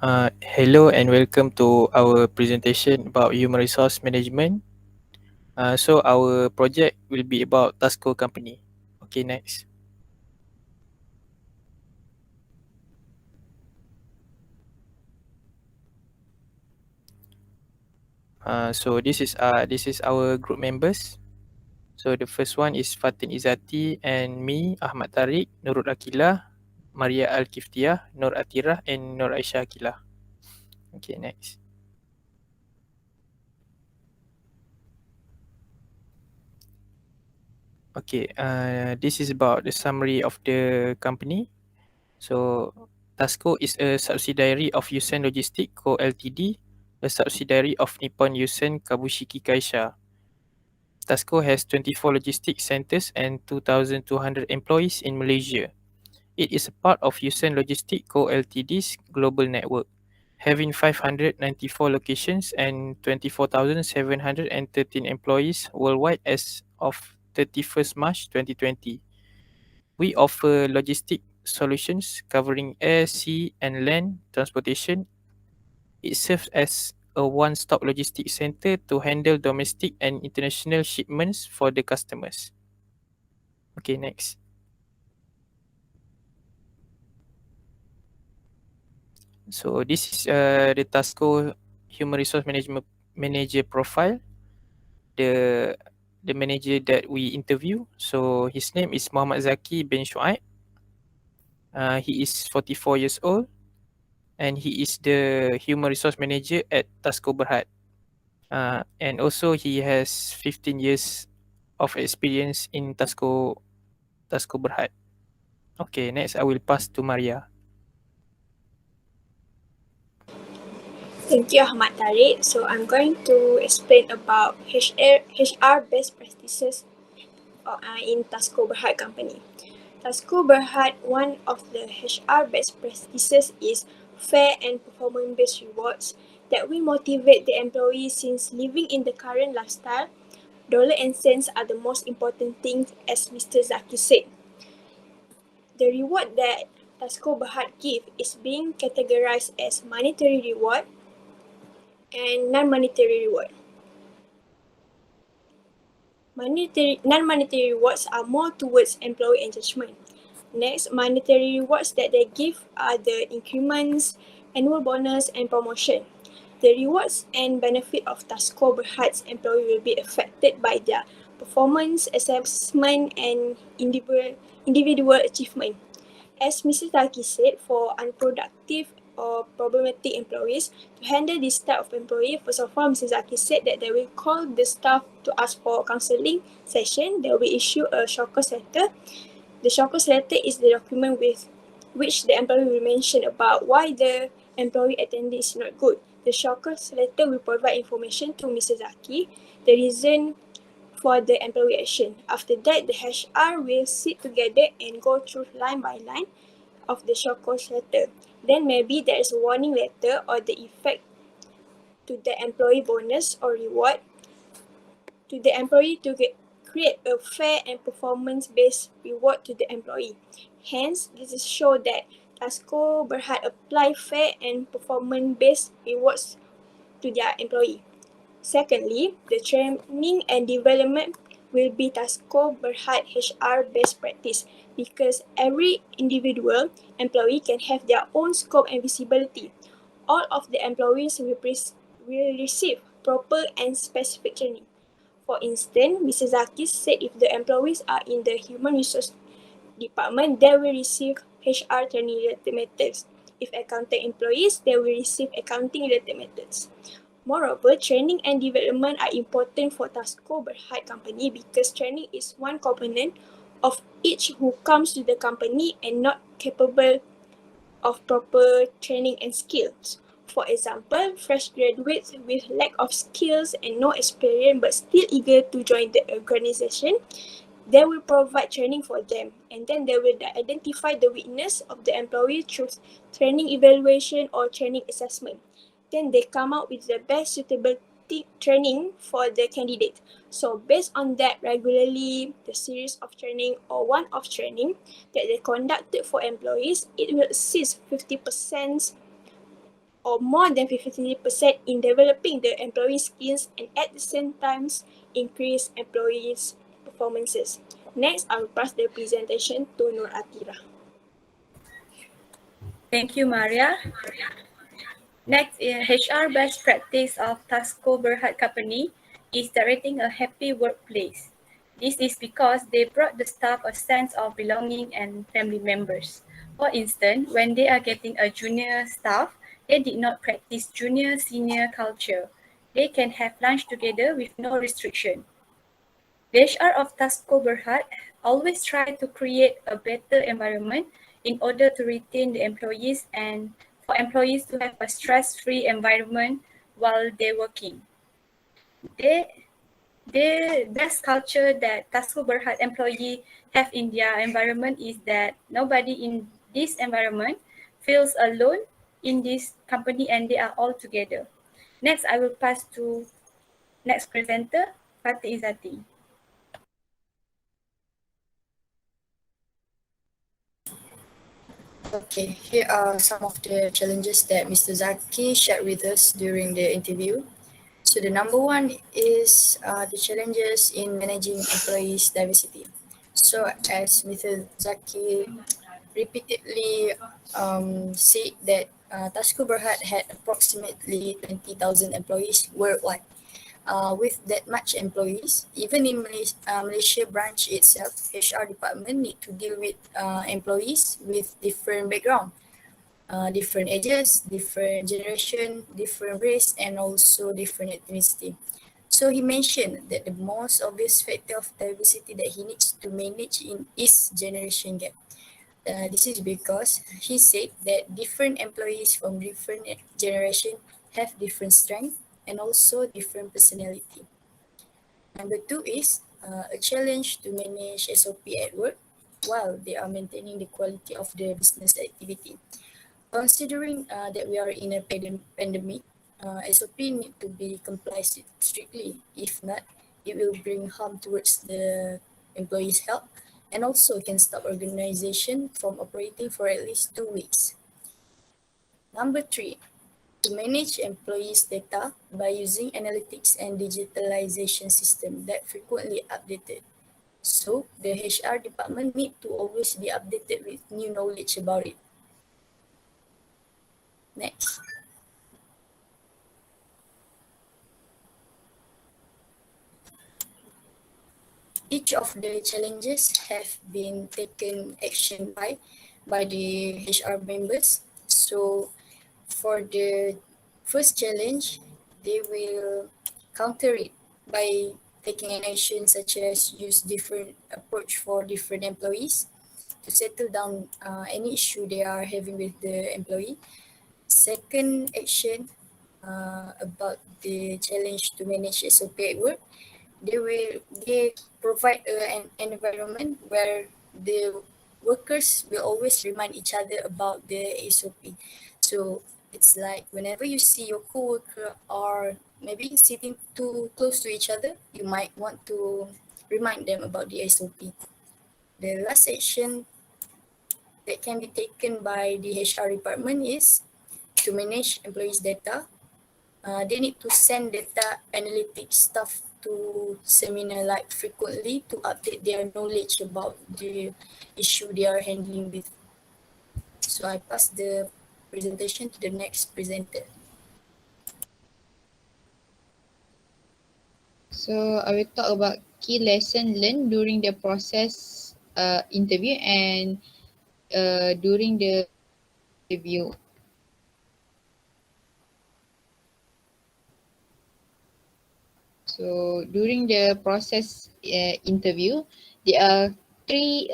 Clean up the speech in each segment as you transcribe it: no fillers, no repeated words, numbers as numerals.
Hello and welcome to our presentation about human resource management. So our project will be about Tasco company. Okay, next. So this is our group members. So the first one is Fatin Izati and me, Ahmad Tariq, Nurul Akilah, Maria Al Kiftiah, Nur Atirah and Nur Aisyah Akilah. Okay, next. Okay, this is about the summary of the company. So Tasco is a subsidiary of Yusen Logistics Co Ltd, a subsidiary of Nippon Yusen Kabushiki Kaisha. Tasco has 24 logistics centers and 2,200 employees in Malaysia. It is a part of Yusen Logistics Co Ltd's global network, having 594 locations and 24,713 employees worldwide as of 31st March 2020. We offer logistic solutions covering air, sea, and land transportation. It serves as a one-stop logistics center to handle domestic and international shipments for the customers. Okay, next. So this is the Tasco Human Resource Management Manager profile. The the manager that we interview. So his name is Muhammad Zaki bin Shuaib. He is 44 years old and he is the human resource manager at Tasco Berhad. And also he has 15 years of experience in Tasco Berhad. Okay, next I will pass to Maria. Thank you, Ahmad Tariq. So I'm going to explain about HR best practices in Tasco Berhad company. Tasco Berhad, one of the HR best practices is fair and performance-based rewards that will motivate the employees since living in the current lifestyle, dollar and cents are the most important things as Mr. Zaki said. The reward that Tasco Berhad give is being categorized as monetary reward and non-monetary reward. Non-monetary rewards are more towards employee engagement. Next, monetary rewards that they give are the increments, annual bonus, and promotion. The rewards and benefit of Tasco Berhad's employee will be affected by their performance, assessment, and individual achievement. As Mr. Taki said, for unproductive or problematic employees, to handle this type of employee, first of all, Mr. Zaki said that they will call the staff to ask for counselling session. They will issue a shortcast letter. The shortcast letter is the document with which the employee will mention about why the employee attendance is not good. The shortcast letter will provide information to Mr. Zaki, the reason for the employee action. After that, the HR will sit together and go through line by line of the shortcast letter. Then maybe there is a warning letter or the effect to the employee bonus or reward to the employee to create a fair and performance-based reward to the employee. Hence, this is show that Tasco Berhad apply fair and performance-based rewards to their employee. Secondly, the training and development will be Tasco Berhad HR best practice because every individual employee can have their own scope and visibility. All of the employees will receive proper and specific training. For instance, Mr. Zaki said if the employees are in the human resource department, they will receive HR training related methods. If accounting employees, they will receive accounting related methods. Moreover, training and development are important for Tasco Berhad company because training is one component of each who comes to the company and not capable of proper training and skills. For example, fresh graduates with lack of skills and no experience but still eager to join the organization, they will provide training for them and then they will identify the weakness of the employee through training evaluation or training assessment. Then they come out with the best suitability training for the candidate. So based on that, regularly the series of training or one-off training that they conducted for employees, it will assist 50% or more than 50% in developing the employee skills and at the same time increase employees' performances. Next, I will pass the presentation to Nur Atira. Thank you, Maria. Next, HR best practice of Tasco Berhad Company is directing a happy workplace. This is because they brought the staff a sense of belonging and family members. For instance, when they are getting a junior staff, they did not practice junior-senior culture. They can have lunch together with no restriction. The HR of Tasco Berhad always try to create a better environment in order to retain the employees and for employees to have a stress-free environment while they're working. The best culture that Tasco Berhad employee have in their environment is that nobody in this environment feels alone in this company and they are all together. Next, I will pass to next presenter, Fatih Izzati. Okay, here are some of the challenges that Mr. Zaki shared with us during the interview. So the number one is the challenges in managing employees' diversity. So as Mr. Zaki repeatedly said that Tasco Berhad had approximately 20,000 employees worldwide. With that much employees, even in Malaysia branch itself, HR department need to deal with employees with different background, different ages, different generation, different race, and also different ethnicity. So he mentioned that the most obvious factor of diversity that he needs to manage in is generation gap. This is because he said that different employees from different generation have different strength and also different personality. Number two is a challenge to manage SOP at work while they are maintaining the quality of their business activity. Considering that we are in a pandemic, SOP need to be complied strictly. If not, it will bring harm towards the employees' health and also can stop organization from operating for at least 2 weeks. Number three, to manage employees' data by using analytics and digitalization system that frequently updated. So the HR department need to always be updated with new knowledge about it. Next. Each of the challenges have been taken action by the HR members. So for the first challenge, they will counter it by taking an action such as use different approach for different employees to settle down any issue they are having with the employee. Second action about the challenge to manage SOP at work, they provide an environment where the workers will always remind each other about the SOP. So it's like whenever you see your coworker or maybe sitting too close to each other, you might want to remind them about the SOP. The last action that can be taken by the HR department is to manage employees' data. They need to send data analytics stuff to seminar like frequently to update their knowledge about the issue they are handling with. So I pass the presentation to the next presenter. So I will talk about key lesson learned during the process interview and during the review. So during the process interview, there are three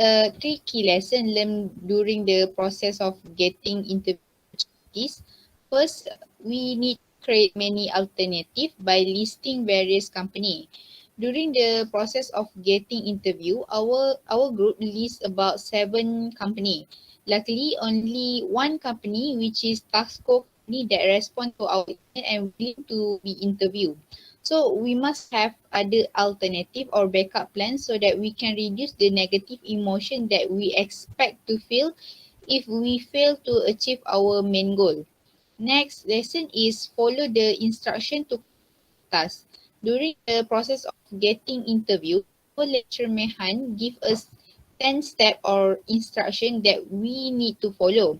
key lessons learned during the process of getting interviews. First, we need to create many alternatives by listing various companies. During the process of getting interview, our group lists about 7 companies. Luckily, only one company, which is Tasco company, that respond to our email and willing to be interviewed. So we must have other alternative or backup plans so that we can reduce the negative emotion that we expect to feel if we fail to achieve our main goal. Next lesson is follow the instruction to task. During the process of getting interview, our lecturer Mehan give us 10 step or instruction that we need to follow.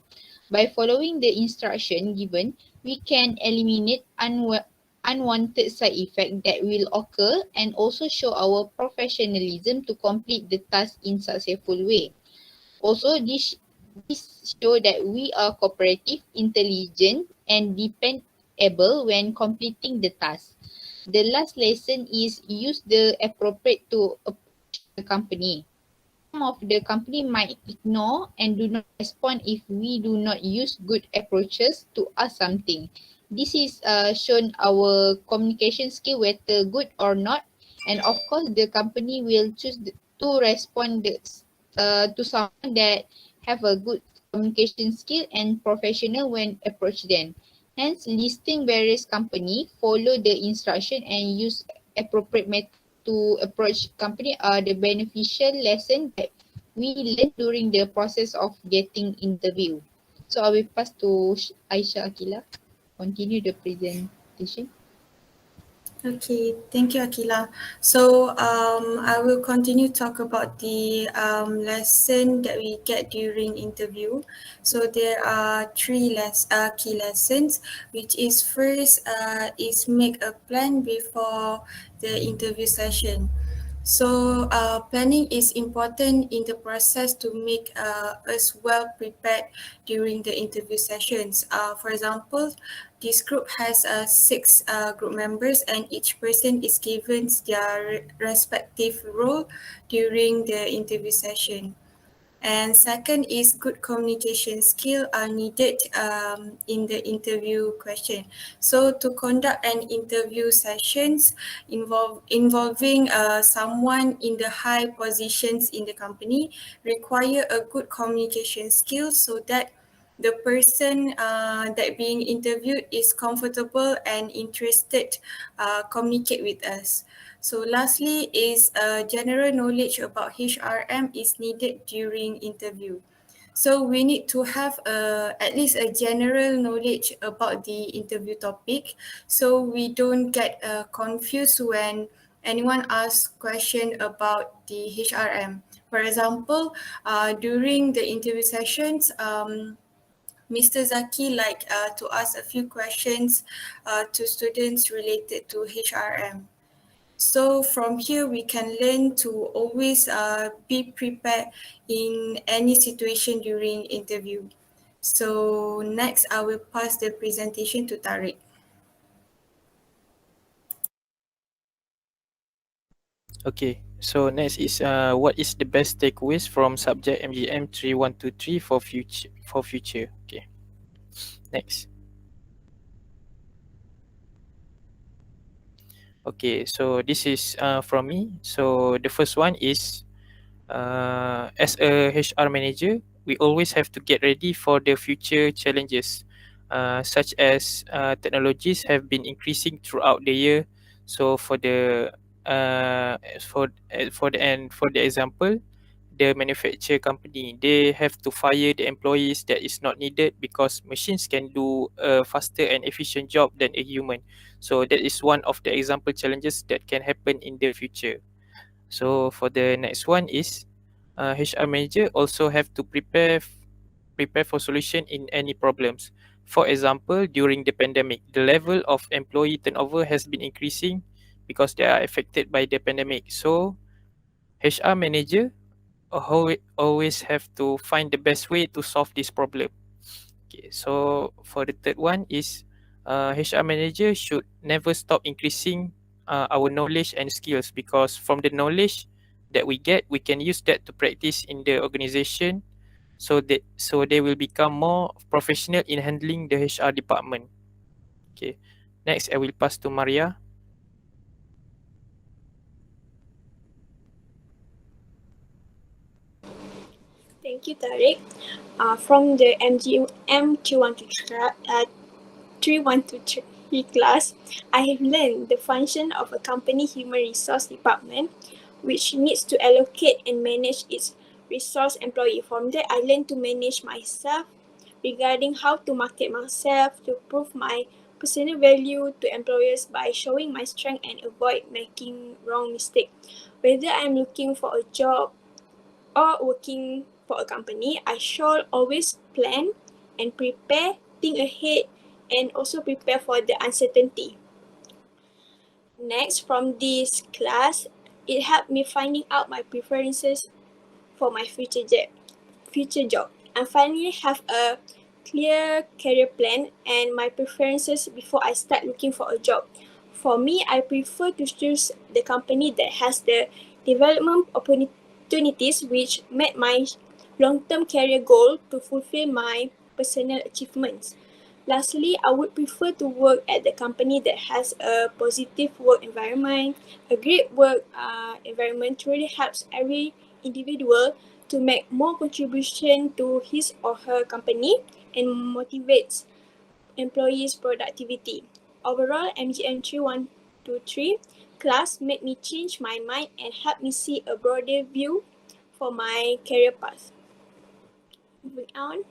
By following the instruction given, we can eliminate unwanted side effect that will occur and also show our professionalism to complete the task in successful way. Also, this show that we are cooperative, intelligent, and dependable when completing the task. The last lesson is use the appropriate to approach the company. Some of the company might ignore and do not respond if we do not use good approaches to ask something. This is shown our communication skill whether good or not, and of course the company will choose to respond to someone that have a good communication skill and professional when approach them. Hence, listing various company, follow the instruction and use appropriate method to approach company are the beneficial lesson that we learn during the process of getting interview. So I will pass to Aisha Akila. Continue the presentation. Okay, thank you, Akila. So I will continue talk about the lesson that we get during interview. So there are three key lessons, which is first is make a plan before the interview session. So planning is important in the process to make us well prepared during the interview sessions. For example, this group has 6 group members and each person is given their respective role during the interview session. And second is good communication skill are needed in the interview question. So to conduct an interview sessions involving someone in the high positions in the company require a good communication skill so that the person that being interviewed is comfortable and interested communicate with us. So lastly is general knowledge about HRM is needed during interview. So we need to have at least a general knowledge about the interview topic so we don't get confused when anyone asks question about the HRM. For example, during the interview sessions, Mr. Zaki to ask a few questions to students related to HRM. So from here, we can learn to always be prepared in any situation during interview. So next, I will pass the presentation to Tariq. Okay, so next is what is the best takeaways from subject MGM 3123 for future. Okay. Next. Okay, so this is from me. So the first one is as a HR manager, we always have to get ready for the future challenges, such as technologies have been increasing throughout the year. So for the example, the manufacturer company, they have to fire the employees that is not needed because machines can do a faster and efficient job than a human. So that is one of the example challenges that can happen in the future. So for the next one is HR manager also have to prepare for solution in any problems. For example, during the pandemic, the level of employee turnover has been increasing because they are affected by the pandemic. So HR manager always have to find the best way to solve this problem. Okay, so for the third one is HR manager should never stop increasing our knowledge and skills because from the knowledge that we get, we can use that to practice in the organization so they will become more professional in handling the HR department. Okay, next I will pass to Maria. Thank you, Tariq. From the MGM 3123 class, I have learned the function of a company human resource department, which needs to allocate and manage its resource employee. From there, I learned to manage myself, regarding how to market myself to prove my personal value to employers by showing my strength and avoid making wrong mistake. Whether I'm looking for a job or working for a company, I should always plan and prepare, think ahead, and also prepare for the uncertainty. Next, from this class, it helped me finding out my preferences for my future job. I finally have a clear career plan and my preferences before I start looking for a job. For me, I prefer to choose the company that has the development opportunities which met my long-term career goal to fulfill my personal achievements. Lastly, I would prefer to work at the company that has a positive work environment. A great work environment truly helps every individual to make more contribution to his or her company and motivates employees' productivity. Overall, MGM 3123 class made me change my mind and helped me see a broader view for my career path. Moving on.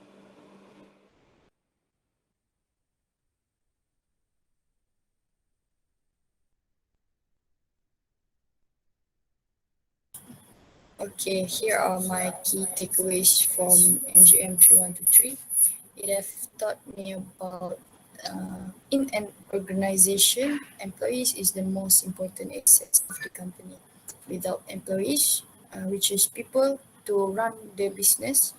Okay, here are my key takeaways from MGM 3123. It have taught me about in an organization, employees is the most important asset of the company. Without employees, which is people to run the business,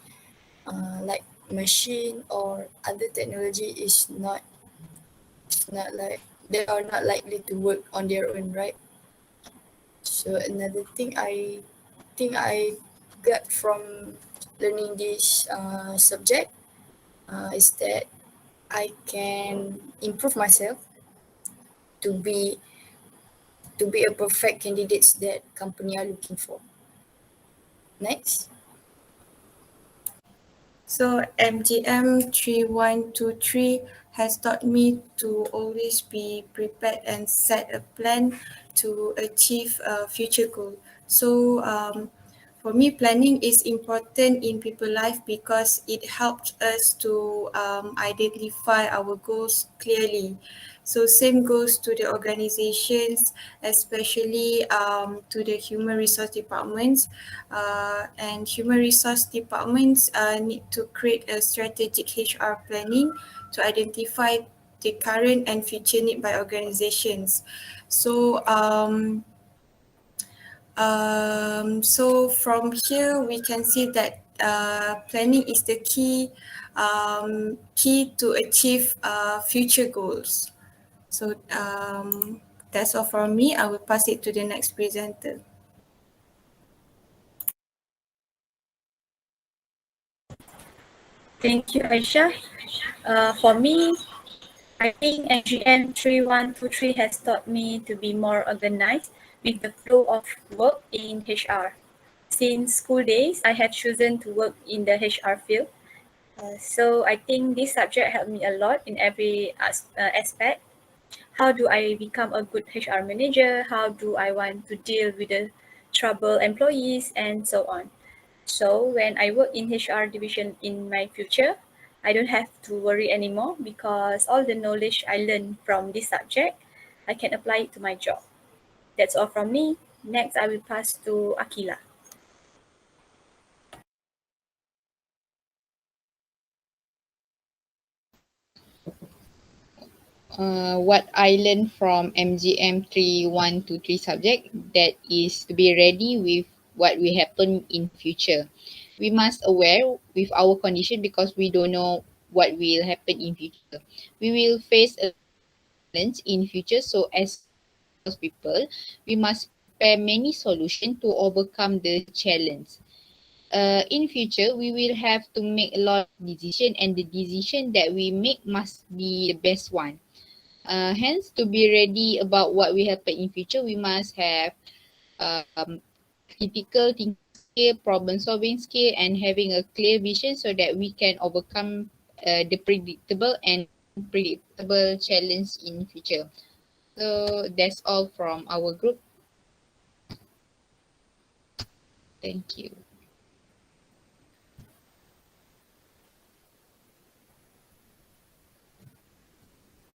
like machine or other technology is not, it's not like they are not likely to work on their own, right? So another thing I think I got from learning this subject is that I can improve myself to be a perfect candidates that company are looking for. Next. So MGM 3123 has taught me to always be prepared and set a plan to achieve a future goal. So for me, planning is important in people life because it helps us to identify our goals clearly. So same goes to the organizations, especially to the human resource departments. And human resource departments need to create a strategic HR planning to identify the current and future need by organizations. So so from here we can see that planning is the key to achieve future goals. So that's all from me. I will pass it to the next presenter. Thank you, Aisha. For me, I think MGM 3123 has taught me to be more organized with the flow of work in HR. Since school days, I have chosen to work in the HR field. So I think this subject helped me a lot in every aspect. How do I become a good HR manager? How do I want to deal with the trouble employees and so on? So when I work in HR division in my future, I don't have to worry anymore because all the knowledge I learned from this subject, I can apply it to my job. That's all from me. Next, I will pass to Akila. What I learned from MGM 3123 subject, that is to be ready with what will happen in future. We must aware with our condition because we don't know what will happen in future. We will face a challenge in future, so as people, we must prepare many solutions to overcome the challenge. In future, we will have to make a lot of decision, and the decision that we make must be the best one. Hence, to be ready about what will happen in future, we must have critical thinking skill, problem solving skill, and having a clear vision so that we can overcome the predictable and unpredictable challenge in future. So that's all from our group. Thank you.